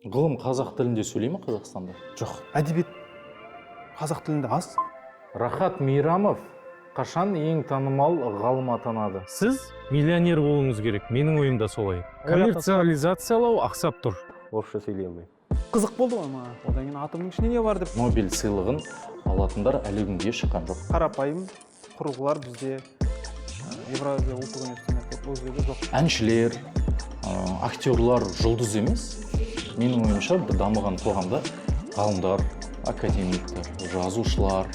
Ғылым қазақ тілінде сөйлей ме Қазақстанда? Жоқ, әдебиет қазақ тілінде аз. Рахат Мейрамов қашан ең танымал ғалым атанады? Сіз миллионер болуыңыз керек, менің ойымда солай. Коммерциализациялау ақсап тұр. Орысша сөйлей алмаймын. Қызық болды ғой маған. Одан кейін атомның ішінде не бар деп. Нобель сыйлығын алатындар әлі күнге шыққан жоқ. Қарапайым құрылғылар бізде Евразия ұлттық университетінде өзгеде жоқ. Әншілер, актерлар жұлдыз емес. Менің ойымша дамыған қоғамда ғалымдар, академиктер, жазушылар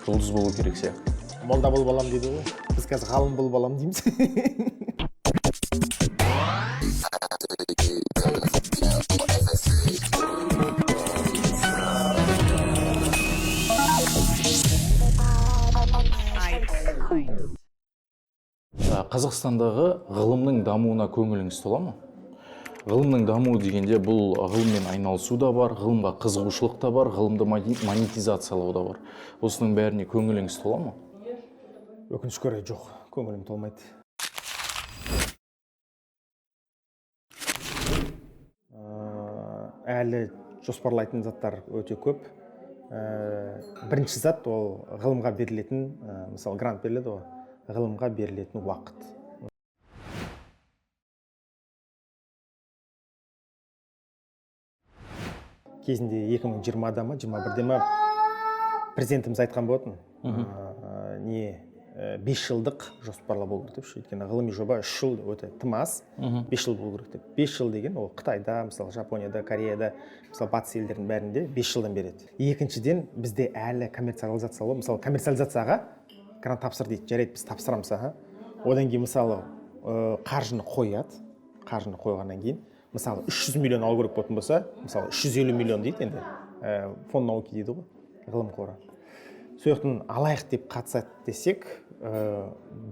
жұлдыз болу керек сияқты. Молда болып алам дейді ғой. Біз қазір ғалым болып алам дейміз. Қазақстандағы ғылымның дамуына көңіліңіз тола ма? Ғылымның дамуы дегенде бұл ғылыммен айналысу да бар, ғылымға қызығушылық та бар, ғылымды монетизациялау да бар. Осының бәріне көңіліңіз тола ма? Өкінішке орай жоқ, көңілім толмайды. Әлі жоспарлайтын заттар өте көп. Бірінші зат ол ғылымға берілетін, мысалы грант беріледі ғой, ғылымға берілетін уақыт. Кезінде 2020-да ма, 21-де ма президентіміз айтқан болатын. 5 жылдық жоспарлы болу керек деп. Өйткені ғылыми жоба 3 жыл өте тым аз, 5 жыл болу керек деп. 5 жыл деген ол Қытайда, мысалы Жапонияда, Кореяда, мысалы батыс елдердің бәрінде 5 жылдан береді. Екіншіден, бізде әлі коммерциализациялау, мысалы коммерциализацияға грант тапсыр дейді. Жарайды, біз тапсырамыз. Одан кейін мысалы қаржыны қояды. Қаржыны қойғаннан кейін мысалы 300 миллион алу керек болатын болса, мысалы 350 миллион дейді енді. Фонд науки дейді ғой, ғылым қоры. Сояқтан алайық деп қатысады десек,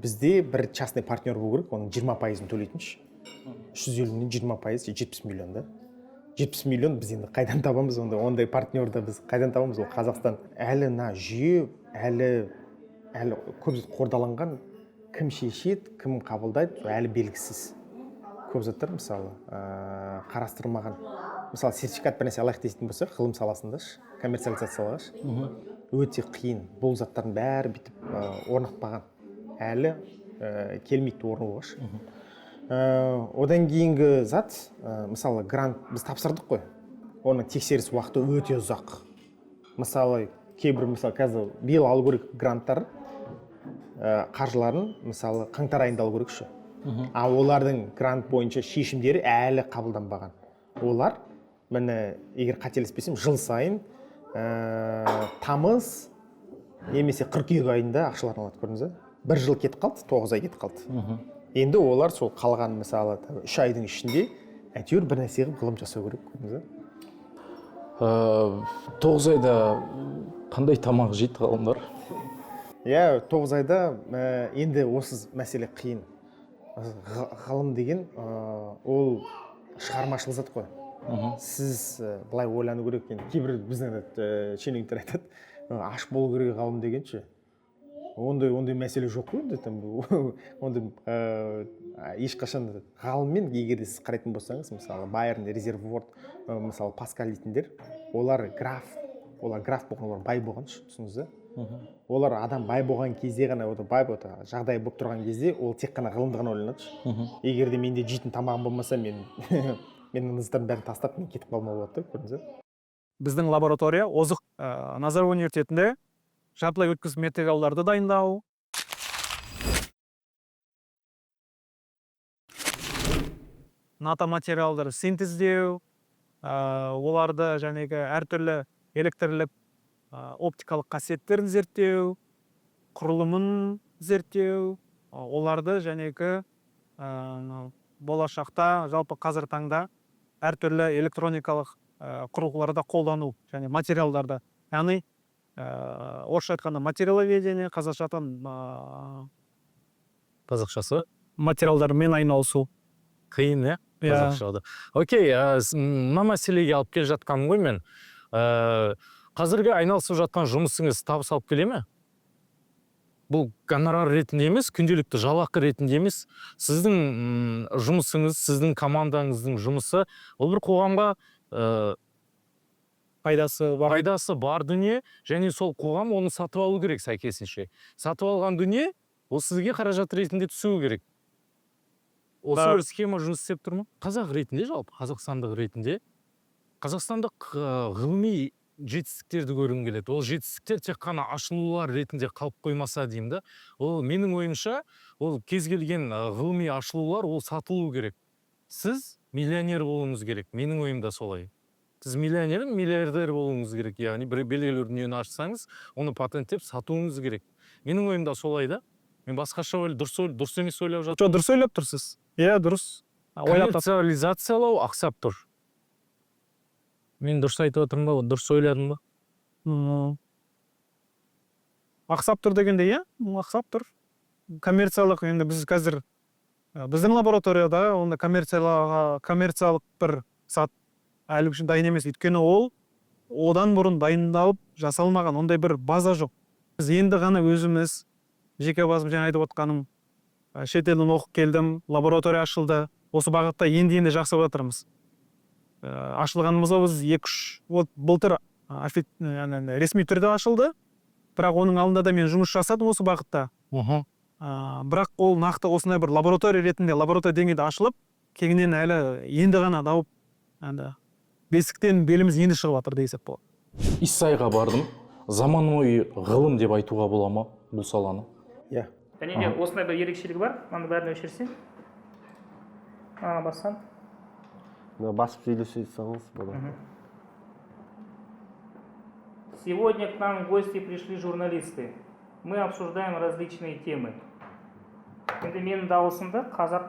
бізде бір частный партнер болу керек, оның 20%-ын төлейтінші. 350-нен 20% 70 миллион да. 70 миллион біз енді қайдан табамыз, ондай партнерді біз қайдан табамыз? Ол Қазақстан әлі жүйе, әлі көп қордаланған, кім шешеді, кім қабылдайды, әлі белгісіз. Көп заттар мысалы қарастырмаған. Мысалы сертификат бір нәрсе алайық дейтін болса, ғылым саласында коммерциализациялағаш өте қиын. Бұл заттардың бәрі бітіп орнықпаған. Әлі келмейді орнығаш. Одан кейінгі зат, мысалы грант біз тапсырдық қой. Оның тексеріс уақыты өте ұзақ. Мысалы кейбір қазір биыл алу керек гранттар қаржыларын мысалы қаңтар айында алу керек ше. Олардың грант бойынша шешімдері әлі қабылданбаған. Олар, міне егер қателеспесем, жыл сайын тамыз немесе қыркүйек айында ақшаларын алады, көрдіңіз бе? Бір жыл кетіп қалды, 9 ай кетіп қалды. Енді олар сол қалған мысалы 3 айдың ішінде әйтеуір бір нәрсе қылып ғылым жасау керек, көрдіңіз бе? 9 айда қандай тамақ жейді ғалымдар? 9 айда енді осы мәселе қиын. Ғалым деген ол шығармашылық зат қой. Сіз былай ойлану керек екен. Кейбір біздің шенеуніктер айтады, аш болу керек ғалым дегенше. Ондай мәселе жоқ қой. Ондай ешқашан ғалыммен егер сіз қарайтын болсаңыз, мысалы Байерн, Резервуорд, мысалы Паскаль дейтіндер, олар граф болған, олар бай болған, түсіңіз бе? Олар адам бай болған кезде ғана, жағдай болып тұрған кезде, ол тек қана ғылымды ғана ойланады. Егер де менде жейтін тамағым болмаса, менің ыңыздарын бәрін тастап, мен кетіп қалмау болады, көрдіңіз бе? Біздің лаборатория озық Назарбаев университетінде жартылай өткіз материалдарды дайындау, натоматериалдарды синтездеу, оларды әртүрлі электрлік оптикалық қасиеттерін зерттеу, құрылымын зерттеу, оларды болашақта жалпы қазір таңда әртүрлі электроникалық құрылғыларда қолдану және материалдарды, яғни орысша айтқанда материаловедение, Қазақшасы материалдармен айналысу. қиын, қазақшада. Окей, мына мәселеге алып келе жатқаным ғой мен. Қазіргі айналысып жатқан жұмысыңыз табыс алып келе ме? Бұл гонорар ретінде емес, күнделікті жалақы ретінде емес. Сіздің жұмысыңыз, сіздің командаңыздың жұмысы, ол бір қоғамға пайдасы бар. пайдасы бар дүние, және сол қоғам оны сатып алу керек сәйкесінше. Сатып алған дүние ол сізге қаражат ретінде түсуі керек. Осы бір схема жұмыс істеп тұр ма? Қазақ ретінде, жалпы қазақстандық ретінде, қазақстандық ғылыми жетістіктерді көргім келеді. Ол жетістіктер тек қана ашылулар ретінде қалып қоймаса деймін да. Ол менің ойымша, ол кез келген ғылыми ашылулар ол сатылу керек. Сіз миллионер болуыңыз керек. Менің ойымда солай. Сіз миллионер, миллиардер болуыңыз керек. Яғни бір белгілі дүниені ашсаңыз, оны патенттеп сатуыңыз керек. Менің ойымда солай да. Мен басқаша дұрыс емес ойлап жатырмын. Жоқ, дұрыс ойлап тұрсыз. Иә, дұрыс. Коммерциализациялау ақсап тұр. Мен дұрыс айтып отырмын ба, дұрыс ойладым ба? Ақсап тұр дегенде, иә, ақсап тұр. Коммерциялық, енді біз қазір біздің лабораторияда онда коммерциялық бір сат әлі үшін дайын емес. Өйткені ол одан бұрын дайындалып жасалмаған ондай бір база жоқ. Біз енді ғана өзіміз жеке басым жаңа айтып отқаным, шетелден оқып келдім, лаборатория ашылды. Осы бағытта енді жақсып жатырмыз. Ашылғанымызға біз 2-3 былтыр ресми түрде ашылды. Бірақ оның алдында да мен жұмыс жасадым осы бағытта. Бірақ ол нақты осындай бір лаборатория ретінде, лаборатория деңгейде ашылып, кеңінен әлі енді ғана дауып, бесіктен беліміз енді шығып жатыр десек болады. Исайға бардым. Заманауи ғылым деп айтуға бола ма бұл саланы? Иә. Және де осындай бір ерекшелігі бар. Мына бәрін өшірсең. Бассам. Басып сөйлесеңіз болады. Сегодня к нам в гости пришли журналисты. Мы обсуждаем различные темы. Енді менің дауысымды қазақ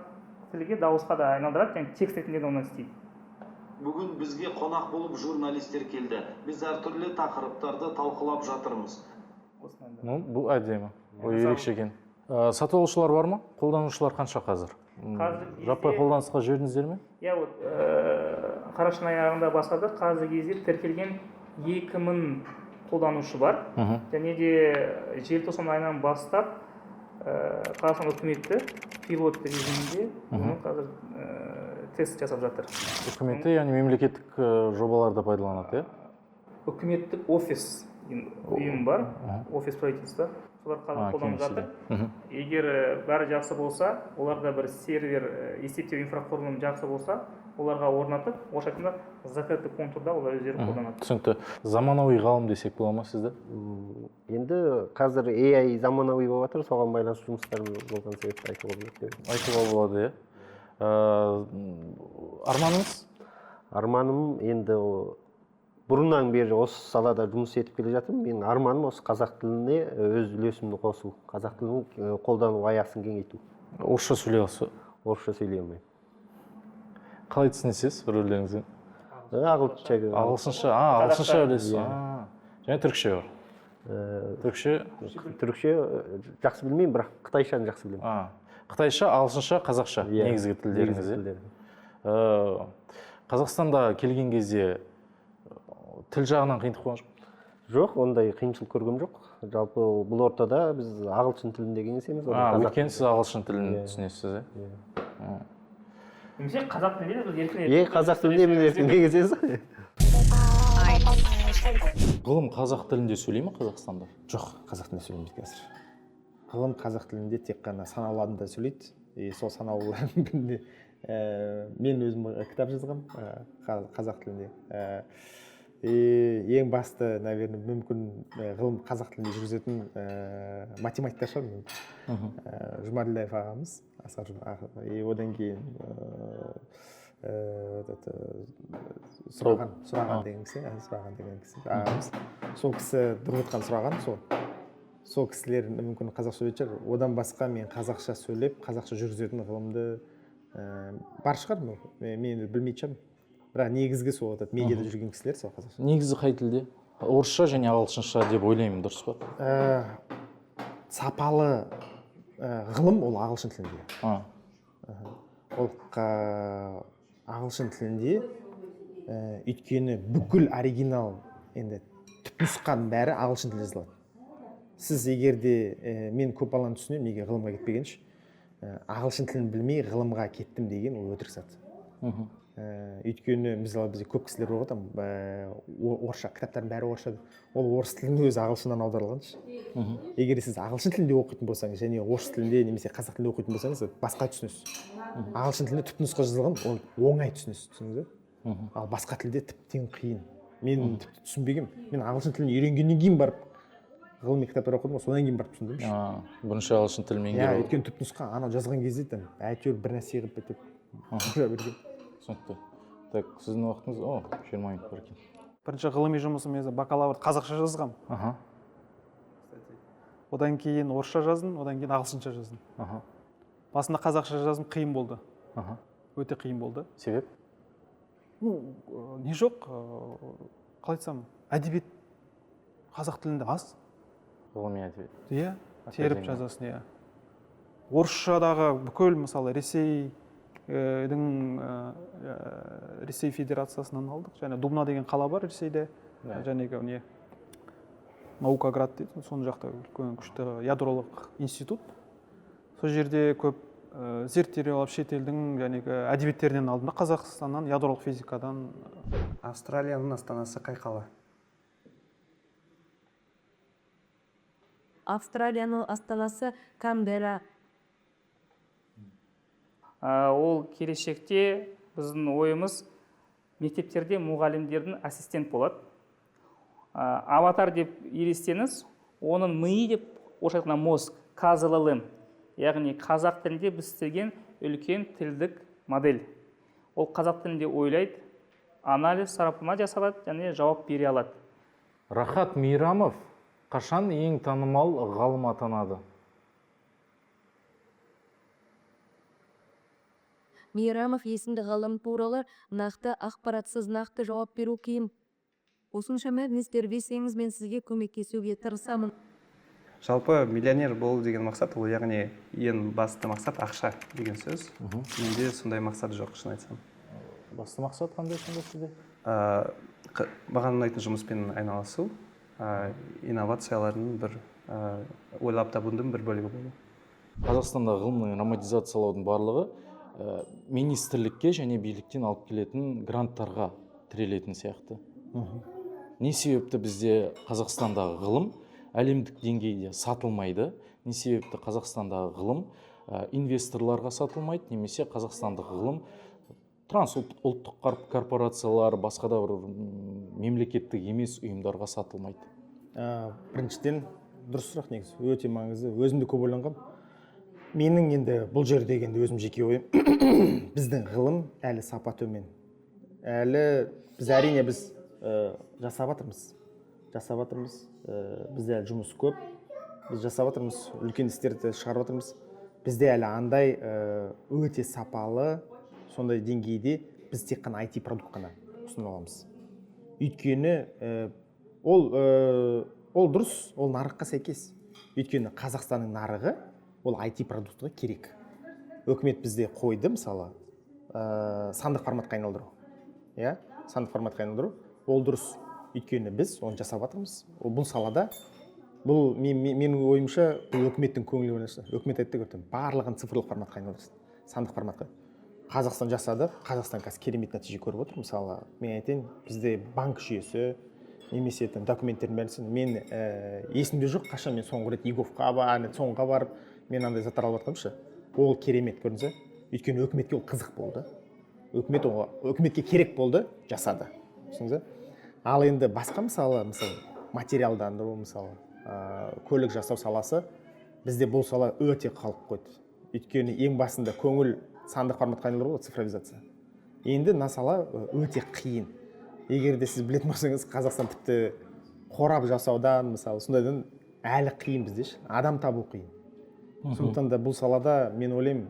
тілге дауысқа да айналдырады, және текст ретінде де оны істейді. Бүгін бізге қонақ болып журналистер келді. Біз әртүрлі тақырыптарды талқылап жатырмыз. Бұл әдемі. Ол ерекше екен. Сатып алушылар бар ма? Қолданушылар қанша қазір? Жаппай қолданысқа жібердіңіздер ме? Иә, қарашаның аяғында бастадық. Қазір кезде тіркелген 2000 қолданушы бар. Және де желтоқсан айынан бастап Қазақстан үкіметі пилот режимінде оны қазір тест жасап жатыр. Үкіметі, яғни мемлекеттік жобаларда пайдаланады, иә? Үкіметтік офис ұйым бар, офис правительства. Солар қазір қолданып жатыр. Егер бәрі жақсы болса, оларда бір сервер, есептеу инфрақұрылым жақсы болса, оларға орнатып, орысша айтқанда закрытый контурда олар өздері қолданады. Түсінікті. Заманауи ғалым десек бола ма сізді? Енді қазір AI заманауи болып жатыр, соған байланысты жұмыстар болған себепті айтуға болады. Айтуға болады, иә. Арманыңыз? Арманым енді бұрыннан бері осы салада жұмыс етіп келе жатырмын. Менің арманым осы қазақ тіліне өз үлесімді қосу, қазақ тілінің қолдану аясын кеңейту. Орысша сөйлей аласыз? Орысша сөйлей алмаймын. Қалай түсінесіз рөлдеріңізді? Ағылшынша. Ағылшынша білесіз. Және түрікше бар. Түрікше жақсы білмеймін, бірақ қытайшаны жақсы білемін. Қытайша, ағылшынша, қазақша негізгі тілдеріңіз. Қазақстанда келген кезде тіл жағынан қиындық болған жоқ? Жоқ, ондай қиыншылық көргем жоқ. Жалпы бұл ортада біз ағылшын тілінде кеңесеміз. Өйткені сіз ағылшын тілін түсінесіз, иә? Немесе қазақ тілінде біз еркін қазақ тілінде біз еркін кеңесеміз. Ғылым қазақ тілінде сөйлей ме Қазақстанда? Жоқ, қазақ тілінде сөйлемейді қазір. Ғылым қазақ тілінде тек қана санаулы адамдар сөйлейді. Сол санаулылардың бірінде мен өзім кітап жазғам қазақ тілінде. Ең басты, наверное, мүмкін ғылым қазақ тілінде жүргізетін математиктер шығар. Жұмаділдаев ағамыз, одан кейін сұраған деген кісі ағамыз. Сол кісі Дұрғытқан сұраған, сол кісілер мүмкін қазақша сөйлейтін шығар. Одан басқа мен қазақша сөйлеп, қазақша жүргізетін ғылымды бар шығар, мен білмейтін шығармын. Бірақ негізгі сол медиада жүрген кісілер сол қазақша. Негізі қай тілде? Орысша және ағылшынша деп ойлаймын, дұрыс па? Сапалы ғылым ол ағылшын тілінде. Ол ағылшын тілінде, өйткені бүкіл оригинал, енді түпнұсқаның бәрі ағылшын тілінде жазылады. Сіз егерде мен көп баланы түсінемін, неге ғылымға кетпегенше, ағылшын тілін білмей ғылымға кеттім деген ол өтірік зат. Өйткені мысалы бізде көп кісілер бар ғой там орысша кітаптардың бәрі орысша, ол орыс тілінің өзі ағылшыннан аударылған ше. Егер сіз ағылшын тілінде оқитын болсаңыз және орыс тілінде немесе қазақ тілінде оқитын болсаңыз басқа түсінесіз. Ағылшын тілінде түпнұсқа жазылған ол оңай түсінесіз, түсіндіңіз бе? Ал басқа тілде тіптен қиын. Мен тіпті түсінбегенмін. Мен ағылшын тілін үйренгеннен кейін барып ғылыми кітаптар оқыдым, содан кейін барып түсіндім. Бірінші ағылшын тілін меңгеру. Өйткені түпнұсқа анау жазған кезде әйтеуір бір нәрсе қылып бітіп жүре берген. Түсінікті. Так, сіздің уақытыңыз 20 минут бар екен. Бірінші ғылыми жұмысым мен бакалавр қазақша жазғам. Одан кейін орысша жаздым, одан кейін ағылшынша жаздым. Басында қазақша жаздым, қиын болды. Өте қиын болды. Себеп? Не жоқ, қалай айтсам, әдебиет қазақ тілінде аз. Ғылыми әдебиет. Иә, теріп жазасын, иә. Орысшадағы бүкіл, мысалы, Ресей Федерациясынан алдық. Және Дубна деген қала бар Ресейде. Және не Наукаград дейді, соның жақта үлкен күшті ядролық институт. Сол жерде көп зерттеу алып шетелдің әдебиеттерінен алдым да, Қазақстаннан, ядролық физикадан. Австралияның астанасы қай қала? Австралияның астанасы Камбера. Ол келешекте біздің ойымыз мектептерде мұғалімдердің ассистент болады. Аватар деп елестеңіз, оның миы деп орысша айтқанда мозг, KZLM, яғни қазақ тілінде біз істеген үлкен тілдік модель. Ол қазақ тілінде ойлайды, анализ, сараптама жасалады және жауап бере алады. Рахат Мейрамов қашан ең танымал ғалым атанады? Мейрамов есімді ғалым туралы нақты ақпаратсыз нақты жауап беру қиын. Осыншама ізденістер берсеңіз, мен сізге көмектесуге тырысамын. Жалпы миллионер болу деген мақсат, ол яғни ең басты мақсат ақша деген сөз. Менде сондай мақсат жоқ, шын айтсам. Басты мақсат қандай сонда сізде? Маған ұнайтын жұмыспен айналысу, инновациялардың бір ойлап табудың бір бөлігі болу. Қазақстанда ғылымның романтизациялаудың барлығы министрлікке және биліктен алып келетін гранттарға тірелетін сияқты. Не себепті бізде Қазақстандағы ғылым әлемдік деңгейде сатылмайды? Не себепті Қазақстандағы ғылым инвесторларға сатылмайды, немесе Қазақстандық ғылым трансұлттық корпорациялар, басқа да бір мемлекеттік емес ұйымдарға сатылмайды? Біріншіден дұрыс сұрақ негізі, өте маңызды. Өзімді көп ойланғам. Менің енді бұл жердегі өзім жеке ойым, біздің ғылым әлі сапа төмен. Әлі біз әрине біз жасап жатырмыз. Бізде әлі жұмыс көп. Біз жасап жатырмыз, үлкен істерді шығарып жатырмыз. Бізде әлі андай өте сапалы, сондай деңгейде біз тек қана IT продукт қана ұсына аламыз. Өйткені ол дұрыс, ол нарыққа сәйкес. Өйткені Қазақстанның нарығы ол IT продуктыға керек. Өкімет бізде қойды, мысалы, сандық форматқа айналдыру. Сандық форматқа айналдыру. Ол дұрыс. Өйткені біз оны жасап жатырмыз. Бұл салада, бұл менің ойымша, бұл өкіметтің көңілі ойласын. Өкімет айтты көрдім, барлығын цифрлық форматқа айналдырсын, сандық форматқа. Қазақстан жасады, Қазақстан қазір керемет нәтиже көріп отыр. Мысалы, мен айтайын, бізде банк жүйесі, немесе документтердің бәрін, мен есімде жоқ, қашан мен соңғы рет ЕГОВқа соңға барып, мен андай заттар алып жатқанымшы. Ол керемет, көрдіңіз бе? Өйткені өкіметке ол қызық болды. Өкіметке керек болды, жасады. Түсіндіңіз бе? Ал енді басқа мысалы материалдандыру, мысалы, көлік жасау саласы, бізде бұл сала өте қалып қойды. Өйткені ең басында көңіл сандық форматқа айналдыру, цифровизация. Енді мына сала өте қиын. Егер де сіз білетін болсаңыз, Қазақстан тіпті қорап жасаудан, мысалы, сондайдан әлі қиын бізде, адам табу қиын. Сондықтан да бұл салада мен ойлаймын,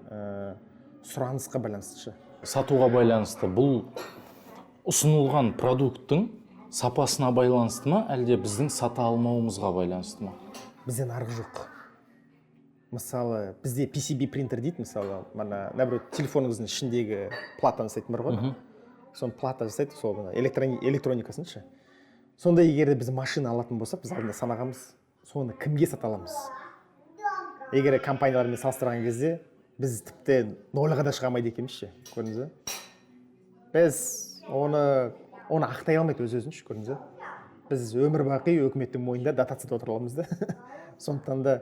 сұранысқа байланысты. Сатуға байланысты. Бұл ұсынылған продукттың сапасына байланысты ма, әлде біздің сата алмауымызға байланысты ма? Бізде нарық жоқ. Мысалы, бізде PCB принтер дейді, мысалы, наоборот, телефоныңыздың ішіндегі платаны жасайтын бар ғой. Соны плата жасайды, сол электроникасын ше. Сонда егер біз машина алатын болсақ, біз алдында санағанбыз, соны кімге сата аламыз? Егер компаниялармен салыстырған кезде, біз тіпті нолға да шыға алмайды екенбіз ше, көрдіңіз бе? біз оны ақтай алмайды өз өзінше, көрдіңіз ба? Біз өмір бақи өкіметтің мойнында дотацияда отыра аламыз да. Сондықтан да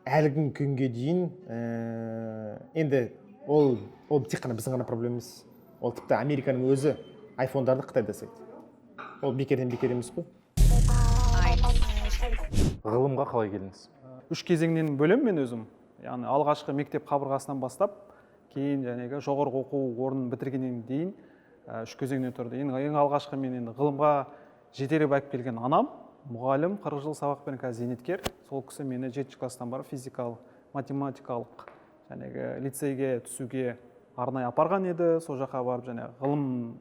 әлі күнге дейін енді ол тек қана біздің ғана проблема емес. Ол тіпті Американың өзі айфондарды Қытайда жасайды. Ол бекерден бекер емес қой. Ғылымға қалай келдіңіз? 3 кезеңнен бөлем мен өзім. Яғни алғашқы мектеп қабырғасынан бастап, кейін жәнегі жоғарғы оқу орнын бітіргеннен дейін 3 кезеңнен тұрды. Ең алғашқы мен енді ғылымға жетелеп алып келген анам, мұғалім, 40 жыл сабақ берген қазір зейнеткер. Сол кісі мені 7 класстан барып физикалық, математикалық жәнегі лицейге түсуге арнайы апарған еді. Сол жаққа барып және ғылым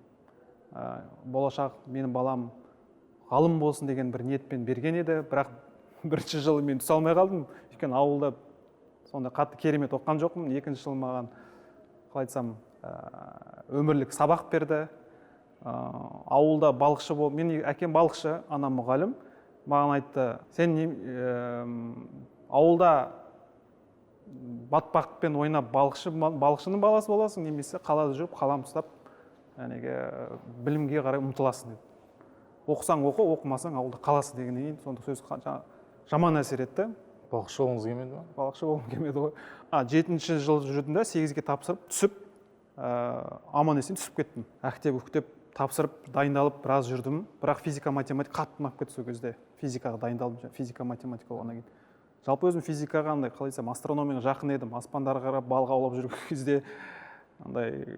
болашақ менің балам ғалым болсын деген бір ниетпен берген еді. Бірақ бірінші жылы мен түсе алмай қалдым. Өйткені ауылда сонда қатты керемет оқыған жоқпын. Екінші жылы маған қалай айтсам өмірлік сабақ берді. Ауылда балықшы болып, мен әкем балықшы, анам мұғалім. Маған айтты, сен ауылда батпақпен ойнап балықшының баласы боласың, немесе қалада жүріп қалам ұстап білімге қарай ұмтыласың деді. Оқысаң оқы, оқымасаң ауылда қаласың дегеннен кейін сонда сөз жаман әсер етті. Балықшы болғыңыз келмеді ме? Балықшы болғым келмеді ғой. 7-ші жыл жүрдім да 8-ге тапсырып түсіп, аман есен түсіп кеттім. Әктеп үктеп тапсырып дайындалып біраз жүрдім. Бірақ физика математика қатты ұнап кетті сол кезде. Физикаға дайындалдым, физика математика болғаннан кейін. Жалпы өзім физикаға андай қалай айтсам астрономияға жақын едім. Аспандарға қарап балық аулап жүрген кезде андай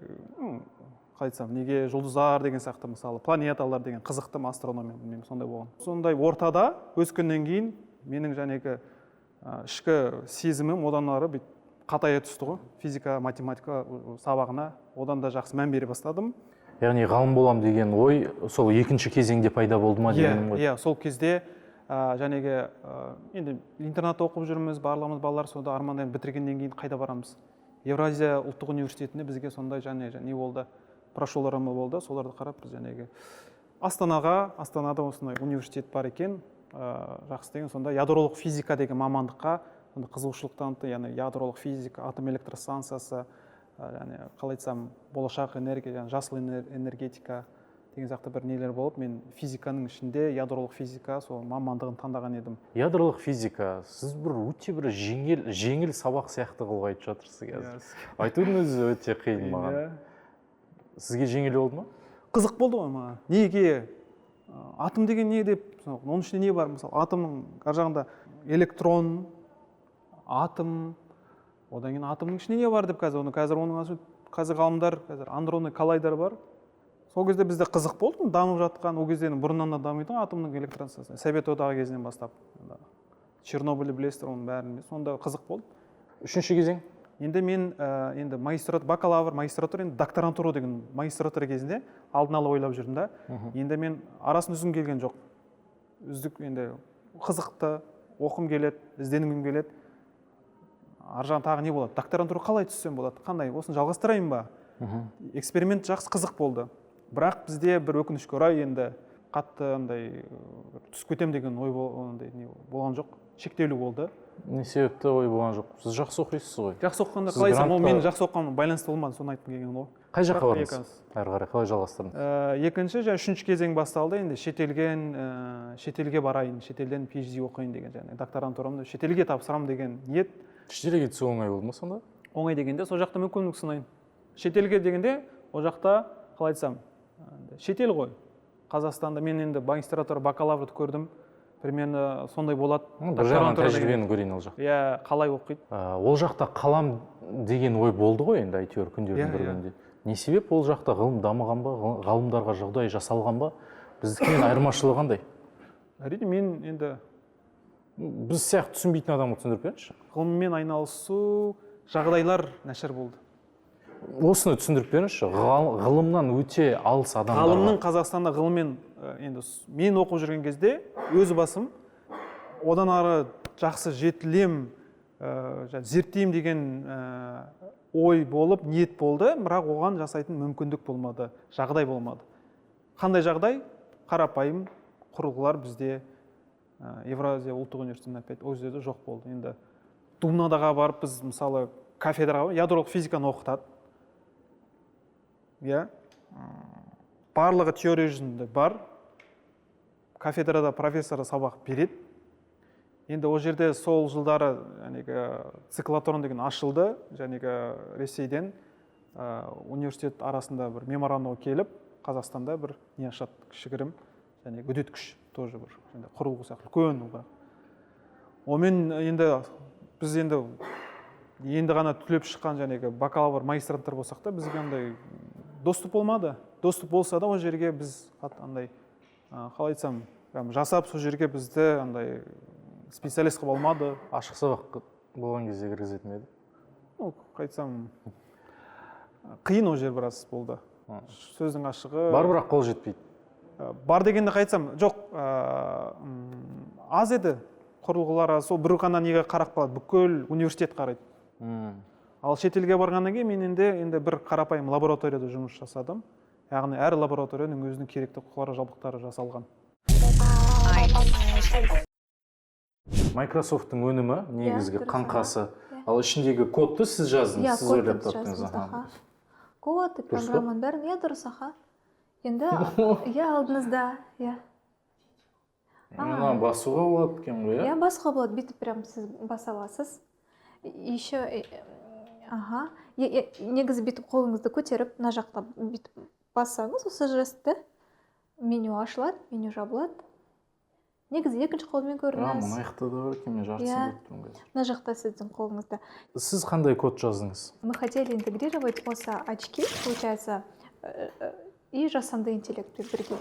қалай айтсам неге жұлдыздар деген сияқты мысалы планеталар деген қызықтым астрономия, білмеймін, сондай болған. Сондай ортада өскеннен кейін менің жәнегі ішкі сезімім одан ары бүйтіп қатая түсті ғой. Физика, математика сабағына одан да жақсы мән бере бастадым. Яғни ғалым болам деген ой сол екінші кезеңде пайда болды ма дегенім ғой? Иә, сол кезде жәнегі енді интернатта оқып жүрміз, барлығымыз балалар сонда армандаймыз, бітіргеннен кейін қайда барамыз? Евразия ұлттық университетінде бізге сондай не болды, прошоларымы болды, соларды қарап біз жәнегі Астанада осындай университет бар екен, жақсы деген сонда ядролық физика деген мамандыққа қызығушылық танытты, яғни ядролық физика, атом электростанциясы, қалай айтсам болашақ энергия, жасыл энергетика деген сияқты бір нелер болып, мен физиканың ішінде ядролық физика сол мамандығын таңдаған едім. Ядролық физика, сіз өте бір жеңіл сабақ сияқты қылып айтып жатырсыз қазір. Айтудың өзі өте қиын маған. Сізге жеңіл болды ма? Қызық болды ғой маған. Неге? Атом деген не деп, оның ішінде не бар? Мысалы, атомның ар жағында электрон, атом, одан кейін атомның ішінде не бар деп қазір ғалымдар, андронный коллайдер бар. Сол кезде бізде қызық болды, дамып жатқан, ол кезден бұрыннан да дамиды атомның электростанциясы. Совет одағы кезінен бастап. Чернобыль білесіздер, оның бәрін, сонда қызық болды. Үшінші кезең? Енді мен бакалавр, магистратура, енді докторантура деген магистратура кезінде алдын ала ойлап жүрдім да. Енді мен арасын үзгім келген жоқ. Үздік енді қызықты, оқым келеді, ізденгім келеді. Аржан тағы не болады? Докторантура қалай түссем болады? Қандай? Осыны жалғастырайын ба? Эксперимент жақсы қызық болды. Бірақ бізде бір өкінішке орай енді қатты түсіп кетем деген ой болған жоқ. Шектеулі болды. Не себепті ой болған жоқ? Сіз жақсы оқисыз ғой. Жақсы оқығанда қалай айтсам, ол мен жақсы оқығанмен байланысты болмады, соны айтқым келген ғой. Қай жаққа бардыңыз? Әрі қарай қалай жалғастырдыңыз? Екінші, үшінші кезең басталды, енді шетелге барайын, шетелден PhD оқиын деген, докторантурамды шетелге тапсырам деген ниет. Шетелге түсу оңай болды ма сонда? Оңай дегенде, сол жақта мүмкіндік сынайын. Шетелге дегенде, ол жақта қалай айтсам, шетел ғой. Қазақстанда мен енді магистратура, бакалаврды көрдім. Примерно сондай болады. Бір жағынан тәжірибені көрейін ол жақ. Иә, қалай оқиды. Ол жақта қалам деген ой болды ғой енді әйтеуір күндердің бір күнде. Не себеп ол жақта ғылым дамыған ба, ғалымдарға жағдай жасалған ба? Біздікінен айырмашылығы қандай? Әрине мен енді біз сияқты түсінбейтін адамға түсіндіріп беріңізші. Ғылыммен айналысу жағдайлар нашар болды. Осыны түсіндіріп беріңізші. Ғылымнан өте алыс адамдарға. Ғалымның Қазақстанда ғылыммен енді мен оқып жүрген кезде өзі басым одан ары жақсы жетілем, зерттейм деген ой болып, ниет болды, бірақ оған жасайтын мүмкіндік болмады, жағдай болмады. Қандай жағдай? Қарапайым құрылғылар бізде Евразия ұлттық университетінде опять ол жерде жоқ болды. Енді Думнадаға барып біз мысалы кафедраға ядролық физиканы оқытады. барлығы теория жүзінде бар. Кафедрада профессоры сабақ береді. Енді ол жерде сол жылдары циклотрон деген ашылды. Ресейден университет арасында бір меморандум келіп, Қазақстанда бір не ашады, кішігірім үдеткіш тоже бір құрылғы сияқты үлкен бар. Онымен біз енді ғана түлеп шыққан бакалавр магистранттар болсақ та, бізге андай доступ болмады. Доступ болса да, ол жерге біз андай қалай айтсам, жасап сол жерге бізді андай специалист қылып алмады. Ашық сабақ болған кезде кіргізетін еді? Айтсам, қиын ол жер біраз болды. Сөздің ашығы... Бар, бірақ қол жетпейді. Бар дегенде қайтсам, жоқ, аз еді құрылғылары, сол бір ғана неге қарап қалады, бүкіл университет қарайды. Ал шетелге барғаннан кейін мен енді бір қарапайым лабораторияда жұмыс жасадым. Яғни әр лабораторияның өзінің керекті құрал жабдықтары жасалған. Microsoft-тың өнімі негізгі қаңқасы. Ал ішіндегі кодты сіз жаздыңыз, сіз ойлап таптыңыз. Код, программаның бәрін, дұрыс, енді алдыңызда, Мына басуға болады екен ғой, басуға болады, бүйтіп прям сіз баса аласыз. Еще, негізі бүйтіп қолыңызды көтеріп, мына жақта бүйтіп бассаңыз, осы жесті меню ашылады, меню жабылады. Негізі екінші қолмен көрініз. Мұны аяқта да бар екен, мен жартысын көріп тұрмын. Мына жақта сіздің қолыңызда. Сіз қандай код жаздыңыз? Мы хотели интегрировать осы очки, получается, и жасанды интеллектпен бірге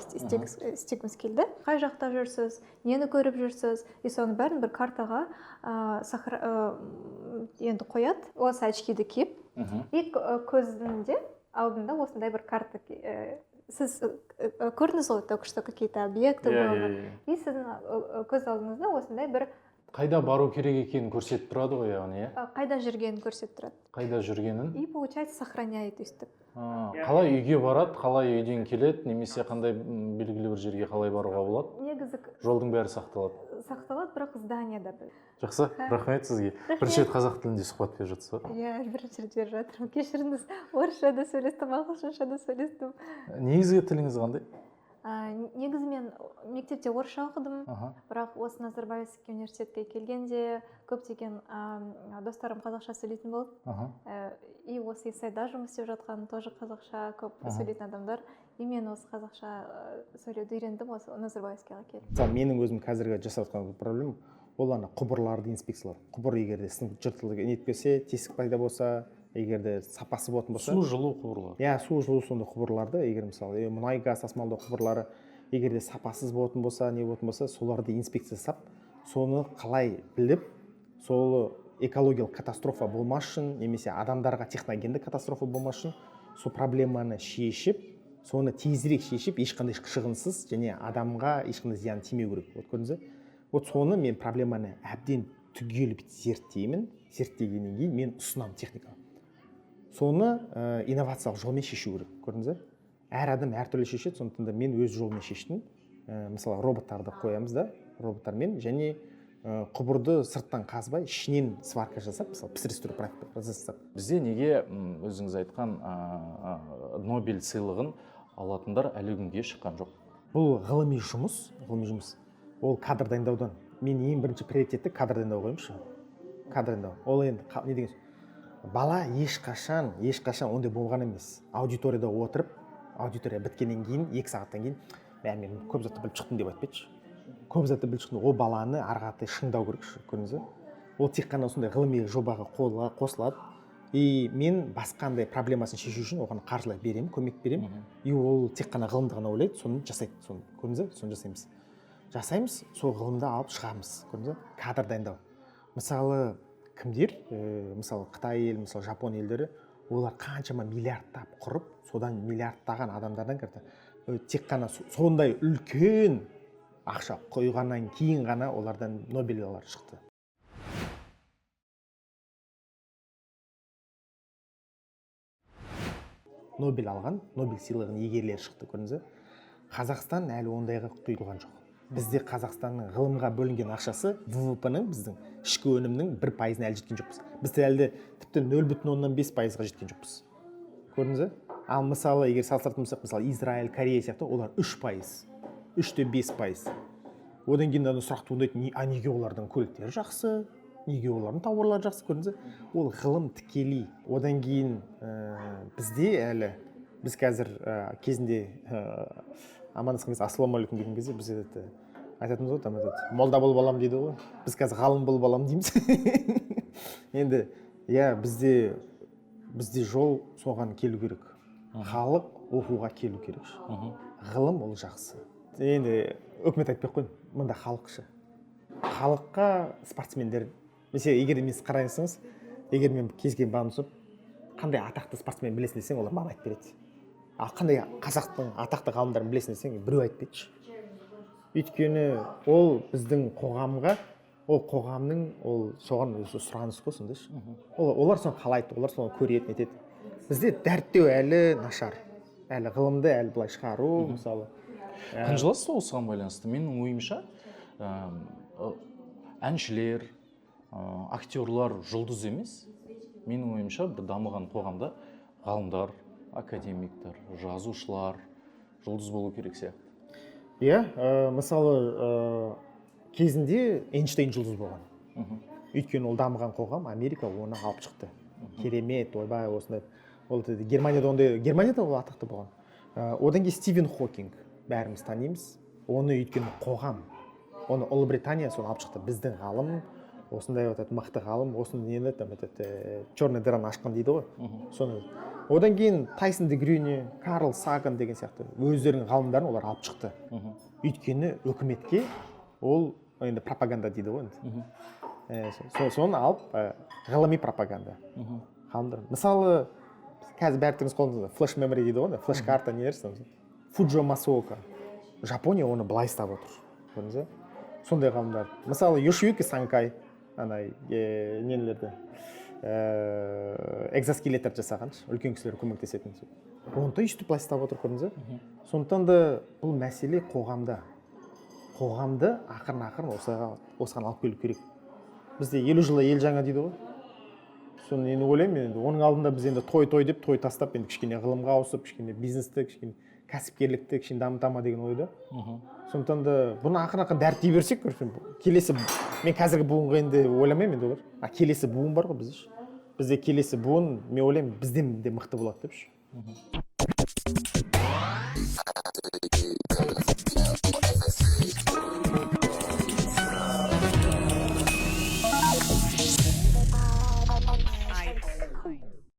істегіміз келді. Қай жақта жүрсіз, нені көріп жүрсіз, и соның бәрін бір картаға енді қояды. Осы очкиді киіп, и көзінде алдында осындай бір карта сіз көрдіңіз ғой, только что какие-то объекты были. И сіздің көз алдыңызда осындай бір... Қайда бару керек екенін көрсетіп тұрады ғой, яғни, Қайда жүргенін көрсетіп тұрады. Қайда жүргенін? И, получается, сохраняет өстіп. Қалай үйге барады, қалай үйден келеді, немесе қандай белгілі бір жерге қалай баруға болады? Негізі... Жолдың бәрі сақталады. Сақталады, бірақ зданияда бір. Жақсы, рахмет сізге. Бірінші рет қазақ тілінде сұхбат беріп жатсыз ба? Бірінші рет беріп жатырмын. Кешіріңіз, орысшада сөйлестім, ағылшыншада сөйлестім. Негізгі тіліңіз қандай? Негізі мен мектепте орысша оқыдым, бірақ осы Назарбаевский университетке келгенде көптеген достарым қазақша сөйлейтін болды. И осы сайда жұмыс істеп жатқан тоже қазақша көп сөйлейтін адамдар. И мен осы қазақша сөйлеуді үйрендім осы Назарбаевскийға келіп. Менің өзім қазіргі жасап жатқан проблема ол құбырларды инспекциялар. Құбыр егерде сынып жыртылып нетпесе, тесік пайда болса, егерде сапасы болатын болса, су жылу құбырлары. Су жылу сондай құбырларды, егер мысалы мұнай газ тасымалдау құбырлары егерде сапасыз болатын болса, не болатын болса, соларды инспекция жасап, соны қалай біліп, сол экологиялық катастрофа болмас үшін, немесе адамдарға техногенді катастрофа болмас үшін, сол проблеманы шешіп, соны тезірек шешіп, ешқандай шығынсыз және адамға ешқандай зиян тимеу керек. Вот көрдіңіз бе? Вот соны мен проблеманы әбден түгел зерттеймін. Зерттегеннен кейін мен ұсынамын техниканы. Соны инновациялық жолмен шешу керек. Көрдіңіз бе? Әр адам әртүрлі шешеді, сондықтан да мен өз жолмен шештім. Мысалы, роботтарды қоямыз да, роботтармен және құбырды сырттан қазбай, ішінен сварка жасап, мысалы, пісірістіру процесс жасап. Бізде неге өзіңіз айтқан Нобель сыйлығын алатындар әлі күнге шыққан жоқ? Бұл ғылыми жұмыс. Ол кадр дайындаудан. Мен ең бірінші приоритетті кадр дайындау қойымшы. Кадр дайындау. Ол енді не деген? Бала ешқашан ондай болған емес. Аудиторияда отырып, аудитория біткеннен кейін, 2 сағаттан кейін, мен көп затты біліп шықтым деп айтпайыншы. Көп затты біліп шықтым. Ол баланы ары қаратай шыңдау керекші, көрдіңіз бе? Ол тек қана осындай ғылыми жобаға қосылады. И мен басқандай проблемасын шешу үшін оған қаржылай беремін, көмек беремін. И ол тек қана ғылымды ғана ойлайды, соны жасайды. Көрдіңіз бе? Соны жасаймыз, сол ғылымды алып шығамыз. Көрдіңіз бе? Кадр дайындау. Мысалы, кімдер, мысалы Қытай ел, мысалы Жапон елдері, олар қаншама миллиардтап құрып, содан миллиардтаған адамдардан тек қана сондай үлкен ақша қойғаннан кейін ғана олардан Нобель шықты. Нобель алған, Нобель сыйлығының иегерлері шықты, көрдіңіз бе? Қазақстан әлі ондайға құйылған жоқ. Бізде Қазақстанның ғылымға бөлінген ақшасы ВВП-ның, біздің ішкі өнімнің 1%-ына әлі жеткен жоқпыз. Біз әлі тіпті 0,5%-ға жеткен жоқпыз. Көрдіңіз бе? ал мысалы егер салыстыратын болсақ, мысалы Израиль, Корея сияқты олар 3%, 3-5%. Одан кейін ана сұрақ туындайды, неге олардың көліктері жақсы, неге олардың тауарлары жақсы, көрдіңіз бе? Ол ғылым тікелей. Одан кейін бізде әлі, біз қазір кезінде амандасқан кезде ассалаумағалейкум деген кезде біз айтатынбыз ғой, там молда болып аламын дейді ғой. Біз қазір ғалым болып аламын дейміз. Енді бізде жол соған келу керек. Халық оқуға келу керек. Ғылым ол жақсы. Енді үкімет айтпай қойын, мында халықшы. Халыққа спортсмендер, mesela егер мен қараңызсаңыз, егер мен кезге барып қандай атақты спортсмен білесің десең, олар маған айтып береді. Ал қандай қазақтың атақты ғалымдарын білесің десең, біреу айтпайды. Өйткені ол біздің қоғамға, ол қоғамның ол соған сұраныс қой сонда. Олар соны қалайды, олар соны көреді, нетеді. Бізде дәріптеу әлі нашар. Әлі ғылымды әлі былай шығару, мысалы. Қынжыласыз осыған байланысты. Менің ойымша, әншілер, актерлар жұлдыз емес. Менің ойымша, бір дамыған қоғамда ғалымдар, академиктер, жазушылар жұлдыз болу керек сияқты. Мысалы, кезінде Эйнштейн жұлдыз болған. Өйткені ол дамыған қоғам, Америка оны алып шықты. Керемет, ойбай, осындай. Германияда ол атақты болған. Одан кейін Стивен Хокинг, бәріміз танимыз. Оны өйткені қоғам. Оны Ұлыбритания соны алып шықты. Біздің ғалым, осындай мықты ғалым, осыны нені черный дыраны ашқан дейді ғой. Соны. Одан кейін Тайсон де Грюне, Карл Саган деген сияқты өздерінің ғалымдарын олар алып шықты. Өйткені үкіметке ол енді пропаганда дейді ғой. Соны алып ғылыми пропаганда. Мысалы, қазір бәріңіз қолыңызда флеш мемори дейді ғой, флеш карта не дерсіз? Фуджо Масоока. Жапония оны былай ұстап отыр. Көрдіңіз бе? Сондай ғалымдар. Мысалы, Йошиюки Санкай, нелерді экзоскелеттер жасаған, үлкен кісілер көмектесетін. Оны да өйстіп былай ұстап отыр, көрдіңіз бе? Сондықтан да бұл мәселе қоғамда. Қоғамды ақырын осыған алып келу керек. Бізде 50 жылда ел жаңа дейді ғой. Соны енді ойлаймын, оның алдында біз енді той деп той тастап, енді кішкене ғылымға ауысып, кішкене бизнесті, кішкене кәсіпкерлікті кішкене дамытама деген ойда. Сондықтан да бұны ақырын дәріптей берсек, келесі мен қазіргі буынға енді ойламаймын енді олар. Келесі буын бар ғой біз. Бізде келесі буын, мен ойлаймын, бізден де мықты болады депші.